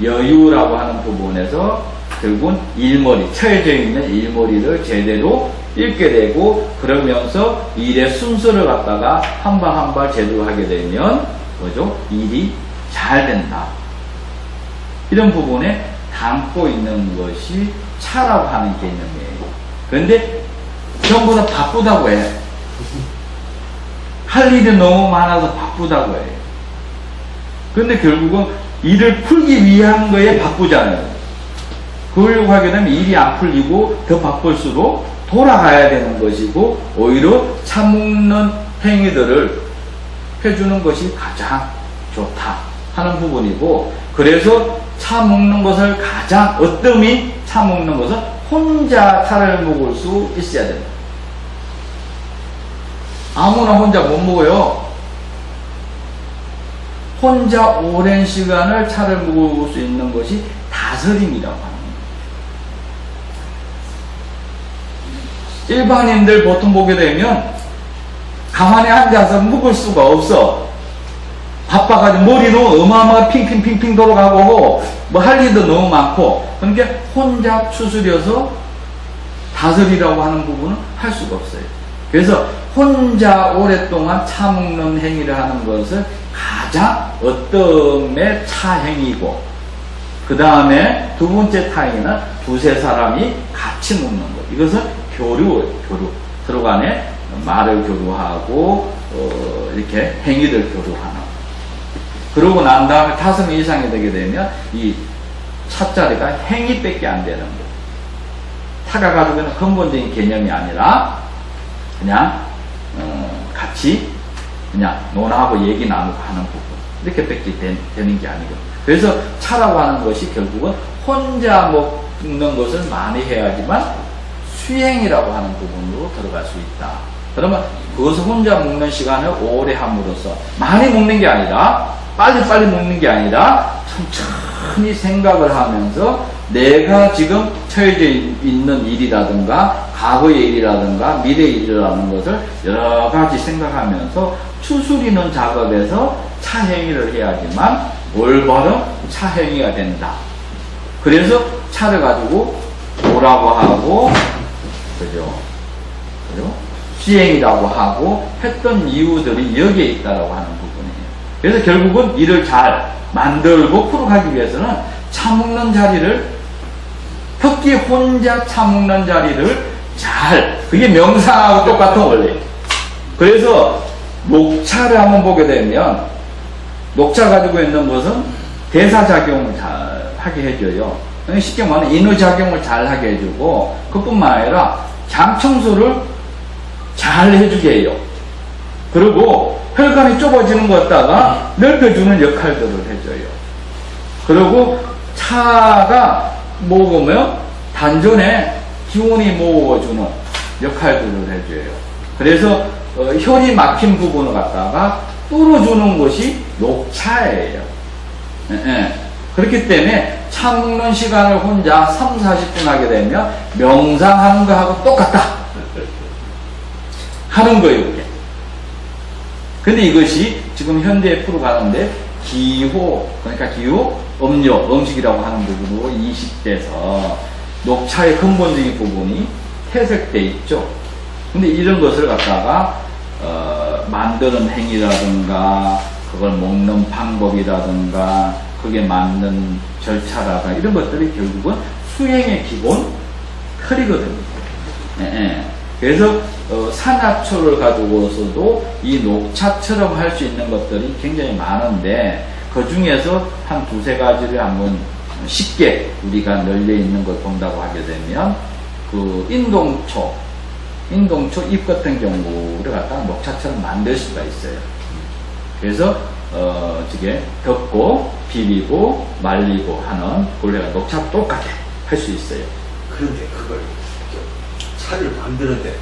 여유라고 하는 부분에서 결국은 일머리, 처해져 있는 일머리를 제대로 읽게 되고, 그러면서 일의 순서를 갖다가 한 발 한 발 제대로 하게 되면 뭐죠? 일이 잘 된다. 이런 부분에 담고 있는 것이 차라고 하는 개념이에요. 그런데 전부 다 바쁘다고 해. 할 일이 너무 많아서 바쁘다고 해요. 그런데 결국은 일을 풀기 위한 거에 바쁘잖아요. 그러려고 하게 되면 일이 안 풀리고 더 바쁠수록 돌아가야 되는 것이고, 오히려 차 먹는 행위들을 해주는 것이 가장 좋다 하는 부분이고, 그래서 차 먹는 것을 가장 어뜸인 차 먹는 것은 혼자 차를 먹을 수 있어야 된다. 아무나 혼자 못 먹어요. 혼자 오랜 시간을 차를 먹을 수 있는 것이 다스림이라고 합니다. 일반인들 보통 보게 되면 가만히 앉아서 먹을 수가 없어. 바빠가지고 머리도 어마어마하게 핑핑핑핑 돌아가고 뭐 할 일도 너무 많고, 그러니까 혼자 추스려서 다스리라고 하는 부분은 할 수가 없어요. 그래서 혼자 오랫동안 차 먹는 행위를 하는 것을 가장 어떤 차 행위고, 그 다음에 두 번째 타입은 두세 사람이 같이 먹는 것. 이것은 교류예요. 교류. 서로 간에 말을 교류하고 이렇게 행위를 교류하는. 그러고 난 다음에 5명 이상이 되게 되면 이 차자리가 행위밖에 안 되는 거예요. 차가 가지고 있는 근본적인 개념이 아니라 그냥 같이 그냥 논하고 얘기 나누고 하는 부분, 이렇게밖에 되는 게 아니고. 그래서 차라고 하는 것이 결국은 혼자 먹는 것을 많이 해야지만 수행이라고 하는 부분으로 들어갈 수 있다. 그러면 그것을 혼자 먹는 시간을 오래 함으로써 많이 먹는 게 아니라, 빨리빨리 먹는 게 아니라 천천히 생각을 하면서 내가 지금 처해져 있는 일이라든가 과거의 일이라든가 미래의 일이라는 것을 여러 가지 생각하면서 추스리는 작업에서 차행위를 해야지만 올바른 차행위가 된다. 그래서 차를 가지고 오라고 하고, 그죠? 시행이라고 하고 했던 이유들이 여기에 있다라고 하는 부분이에요. 그래서 결국은 일을 잘 만들고 풀어가기 위해서는 차 먹는 자리를, 특히 혼자 차 먹는 자리를 잘, 그게 명상하고 똑같은 원리예요. 그래서 녹차를 한번 보게 되면, 녹차 가지고 있는 것은 대사작용을 잘 하게 해줘요. 쉽게 말하면 인후작용을 잘 하게 해주고, 그뿐만 아니라 장청소를 잘 해주게 해요. 그리고 혈관이 좁아지는 것 갖다가 넓혀주는 역할들을 해줘요. 그리고 차가 먹으면 단전에 기운이 모아주는 역할들을 해줘요. 그래서 혈이 막힌 부분을 갖다가 뚫어주는 것이 녹차예요. 그렇기 때문에 차 먹는 시간을 혼자 3, 40분 하게 되면 명상하는 거하고 똑같다 하는 거예요, 이게. 근데 이것이 지금 현대에 풀어가는데 기호, 그러니까 기호, 음료, 음식이라고 하는 부분으로 20대에서 녹차의 근본적인 부분이 퇴색돼 있죠. 근데 이런 것을 갖다가 만드는 행위라든가 그걸 먹는 방법이라든가 그게 맞는 절차라든가 이런 것들이 결국은 수행의 기본 틀이거든요. 그래서 산화초를 가지고서도 이 녹차처럼 할 수 있는 것들이 굉장히 많은데, 그 중에서 한 두세 가지를 한번 쉽게 우리가 널려 있는 걸 본다고 하게 되면, 그 인동초 잎 같은 경우를 갖다가 녹차처럼 만들 수가 있어요. 그래서 저게 덮고 비비고 말리고 하는 원래가 녹차 똑같아 할 수 있어요. 그런데 그걸 차를 만드는데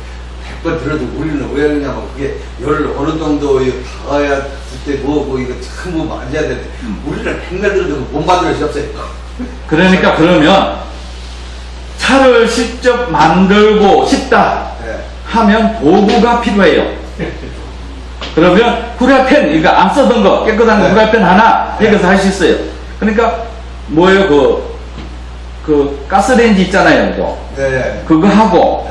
100번 들어도 우리는 왜 그러냐면 그게 열 어느 정도 닿아야 그때 뭐 이거 참 뭐 만져야 되는데 우리는 100날 들어도 못 만들 수 없어요. 그러니까 그러면 차를 직접 만들고 싶다 하면 도구가 필요해요. 그러면 후라이팬, 이거 안 쓰던 거 깨끗한 거 후라이팬 하나 여기서 할 수 있어요. 그러니까 뭐예요, 그 가스레인지 있잖아요, 그거. 그거 하고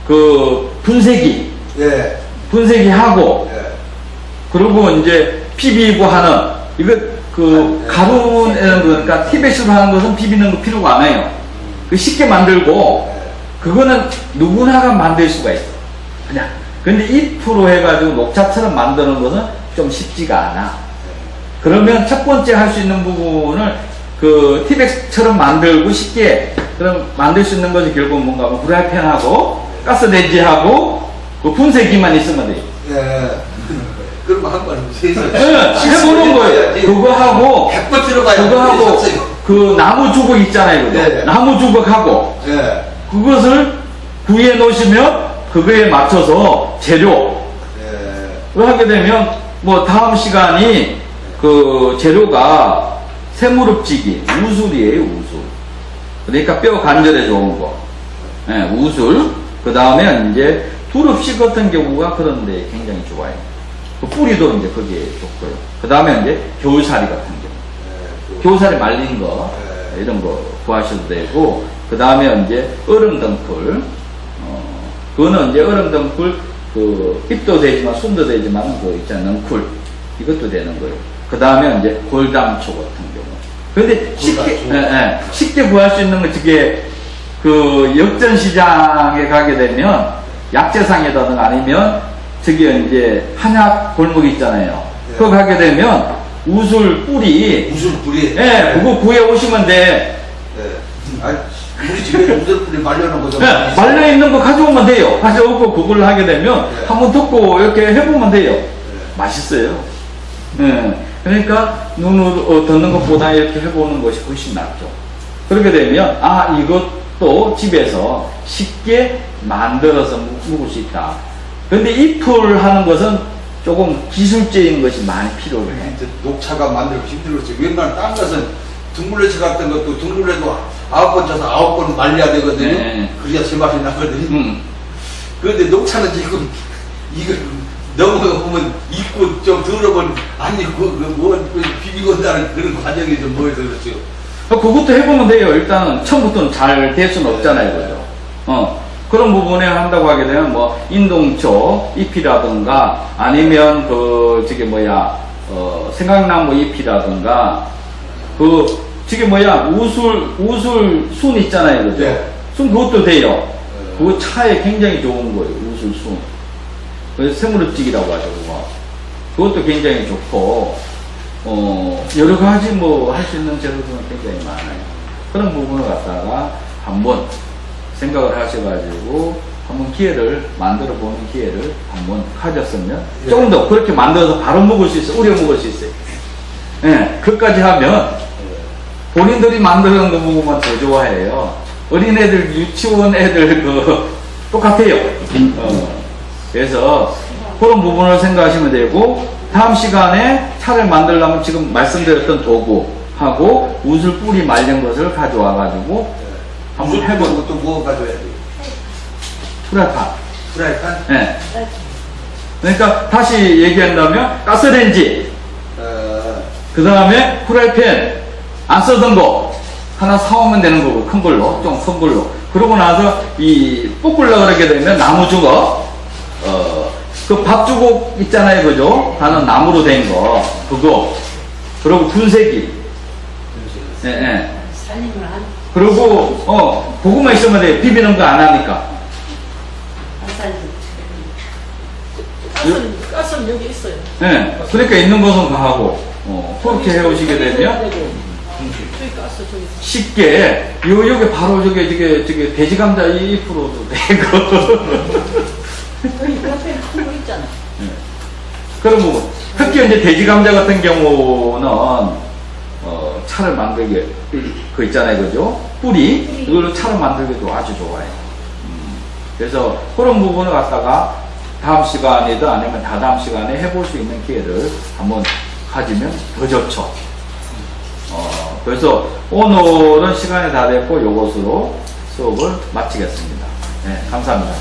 그 분쇄기, 예. 분쇄기하고, 예. 그리고 이제 비비고 하는, 이거 그 가루내는 거니까 티백스로 하는 것은 비비는 거 필요가 안 해요. 그 쉽게 만들고, 그거는 누구나가 만들 수가 있어. 그냥. 근데 2% 해가지고 녹차처럼 만드는 것은 좀 쉽지가 않아. 그러면 첫 번째 할 수 있는 부분을 그 티백스처럼 만들고 쉽게 그럼 만들 수 있는 것이 결국은 뭔가 뭐 프라이팬하고 가스레인지하고 그 분쇄기만 있으면 돼요. 예. 그럼 한번 해서 해보는 거예요. 그거 하고 100번 들어가야 그거 하고 그 나무 주걱 있잖아요, 그죠? 네. 나무 주걱하고 예. 그것을 구해 놓으시면 그거에 맞춰서 재료 예. 를 하게 되면 뭐 다음 시간이 그 재료가 새무릎찌개 우술이에요, 우술. 그러니까 뼈 관절에 좋은 거. 예, 우술. 그 다음에 이제 두릅씨 같은 경우가 그런데 굉장히 좋아요. 그 뿌리도 이제 거기에 좋고요. 그 다음에 이제 겨울사리 같은 경우. 겨울사리 말린 거 이런 거 구하셔도 되고, 그 다음에 이제 얼음덩쿨. 그거는 이제 얼음덩쿨 그 잎도 되지만 순도 되지만 그 있잖아요, 넝쿨. 이것도 되는 거예요. 그 다음에 이제 골담초 같은 경우. 근데 쉽게 구할 수 있는 거, 저게 그 역전시장에 가게 되면 약재상에다가 아니면 저기 이제 한약 골목 있잖아요. 네. 그거 가게 되면 우술 뿌리. 우술 뿌리. 예, 그거 구해 오시면 돼. 예. 아니, 우리 집에 우술 뿌리 말려놓은 거죠. 예, 말려 있는 거 가져오면 돼요. 가져오고 그걸 하게 되면 네. 한번 덮고 이렇게 해보면 돼요. 맛있어요. 예. 그러니까 눈으로 듣는 것보다 이렇게 해보는 것이 훨씬 낫죠. 그렇게 되면 아, 이것도 집에서 쉽게 만들어서 먹을 수 있다. 근데 잎을 하는 것은 조금 기술적인 것이 많이 필요해. 이제 녹차가 만들고 힘들었지. 웬만한 딴 것은 둥글레치 같은 것도 둥글레도 9번 쳐서 9번 말려야 되거든요. 네. 그래야 제맛이 나거든요. 그런데 녹차는 지금 이걸 넘어가보면 익고 좀 더러면 안 익고 뭐 비비고 한다는 그런 과정이 좀 뭐해서 그렇죠. 그것도 해보면 돼요. 일단 처음부터는 잘 될 수는 없잖아요, 그죠? 그런 부분에 한다고 하게 되면 뭐 인동초 잎이라든가 아니면 그 저게 뭐야 생강나무 잎이라든가 그 저게 뭐야 우술 순 있잖아요, 그죠? 네. 순 그것도 돼요. 그거 차에 굉장히 좋은 거예요, 우술 순. 그래서 새무릎찌개라고 하죠, 그거. 그것도 굉장히 좋고 여러 가지 뭐 할 수 있는 재료들은 굉장히 많아요. 그런 부분을 갖다가 한번 생각을 하셔가지고 한번 기회를 만들어 보는 기회를 한번 가졌으면 예. 조금 더 그렇게 만들어서 바로 먹을 수 있어, 우려 먹을 수 있어요. 예, 그까지 하면 본인들이 만드는 거 먹으면 더 좋아해요. 어린애들, 유치원 애들 그 똑같아요. 그래서 그런 부분을 생각하시면 되고, 다음 시간에 차를 만들려면 지금 말씀드렸던 도구하고 우슬 뿌리 말린 것을 가져와 가지고 한번 해보는 것도 뭐 가져야 돼? 프라이팬. 프라이팬? 네. 그러니까 다시 얘기한다면 가스레인지, 그 다음에 프라이팬 안 쓰던 거 하나 사오면 되는 거고, 큰 걸로, 좀 큰 걸로. 그러고 나서 이 볶으려고 그러게 되면 나무 주걱, 그 밥주걱 있잖아요, 그죠? 다는 나무로 된 거, 그거. 그리고 분쇄기. 예, 예. 살림을 한 그리고, 고구마 있으면 돼요. 비비는 거 안 하니까. 가스는 여기 있어요. 예. 그러니까 있는 것은 다 하고, 그렇게 해오시게 되면 저기 가스 저기 있어. 쉽게, 여기 바로 저게 돼지 감자 2%도 되고. 여기 옆에 큰 거 있잖아. 그런 부분. 특히 이제 돼지 감자 같은 경우는, 차를 만들게, 그 있잖아요, 그죠? 뿌리, 이걸로 차를 만들기도 아주 좋아요. 그래서 그런 부분을 갖다가 다음 시간이든 아니면 다다음 시간에 해볼 수 있는 기회를 한번 가지면 더 좋죠. 그래서 오늘은 시간이 다 됐고, 요것으로 수업을 마치겠습니다. 네, 감사합니다.